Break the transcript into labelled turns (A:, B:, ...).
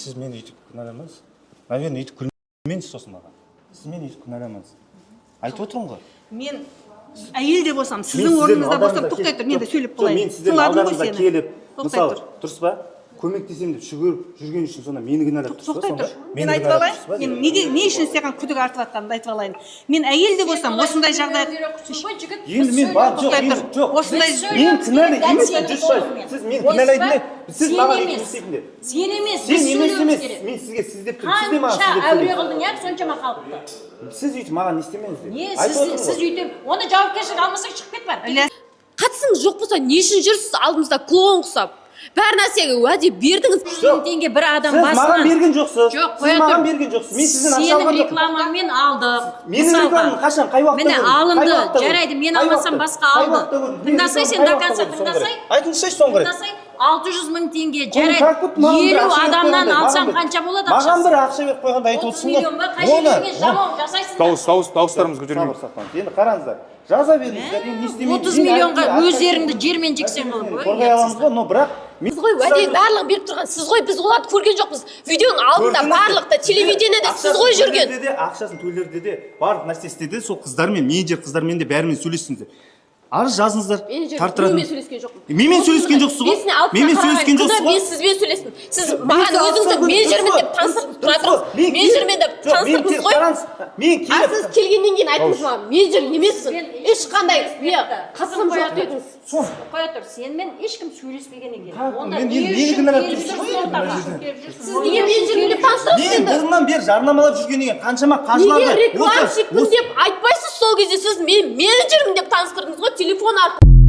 A: Siz meni yetib kinalamaz. Naверное, yetib күлменсіз сосын маған. Siz meni yetib kinalamaz. Айтып отырмын ғой.
B: Мен әйел де болсам, сіздің орныңызда болсам, тоқтай тұр, мен де сөйлеп болайын.
A: Мен сіздердің алдарыңызда келіп, мысалы, дұрыс па? Көмектесем деп жүгіріп жүрген үшін сонда мені кінәлап тұрсыз ба?
B: Тоқтай тұр. Мен айтып алайын. Мен не үшін саған күдік артып жатқанымды айтып алайын. Мен әйел де болсам, осындай жағдай.
A: Енді мен жоқ.
B: Осындай
A: мен кінәлі емес, сіз мен кінәлайтын. Сіз маған ет істейтін.
C: Сен емес,
A: сен емес. Мен сізге сіз деп тұрмын. Сіз де маған сіз деп тұрмын.
C: әуре қылдың я, соншама қалыпты.
A: Сіз өйтіп маған не істемеңіздер.
C: Не, сіз өйтіп, оны жауапкершілік алмасаң шығып кет бар.
D: Қатысыңыз жоқ болса, не үшін жүрсіз алдымызда клоун құсап? Бәр нәрсеге уәде бердіңіз.
C: Теңге бір адам
A: басына. Сіз маған берген жоқсыз.
C: Сіз
A: маған берген жоқсыз. Мен сізден ақша алған жоқпын.
C: Сенің рекламаңмен алдық.
A: Менің рекламам қашан, қай уақытта?
C: Міне алынды. Жарайды, мен алмасам басқа алды. Тыңдасай, сен до конца тыңдасай.
A: Айтыңызшы соңғы рет.
C: 600 мың теңге. Жарайды. 50 адамнан алсам қанша болады ақшасы?
A: Маған бір ақша беріп қойғанда айтып отырсың ғой.
C: 30 миллион ба? Қай жерге жамау жасайсыңдар?
E: Дауыстарымыз көтермейді.
A: Енді қараңыздар. Жаза беріңіздер. Мен не істемеймін?
C: 30 миллионға өздеріңді жермен жексен қылып қой.
A: Қорғай аламыз ғой, но бірақ
D: Сіз ғой уәде барлығын беріп тұрған. Сіз ғой біз оларды көрген жоқпыз. Видеоның алдында барлықта телевидениеде сіз ғой жүрген.
A: Ақшасын төлерде де барлық нәрсе істеді. Сол қыздармен, менеджер қыздармен де бәрімен сөйлестіңіздер. Арыз жазыңыздар.
D: Менімен сөйлескен жоқпын.
A: Менімен сөйлескен жоқсыз ғой. Менімен сөйлескен жоқсыз ғой.
D: Мен сізбен сөйлестім. Сіз маған өзіңізді менеджермен деп таныстырып тұрдыңыз. Менеджермен деп таныстырдыңыз ғой. Сіз келгеннен кейін айттыңыз маған, менеджер емеспін. Ешқандай қатысым жоқ дедіңіз.
C: Қоя тұр, сенімен ешкім сөйлеспеген екен.
D: Сіз неге менеджермен деп таныстырдыңыз енді?
A: Мен бұрыннан бері жарнамалап жүрген екен. Қаншама қажыларды.
D: Неге рекламщикпін деп айтпайсыз сол кезде сіз мен менеджермін деп таныстырдыңыз ғой телефон арқылы.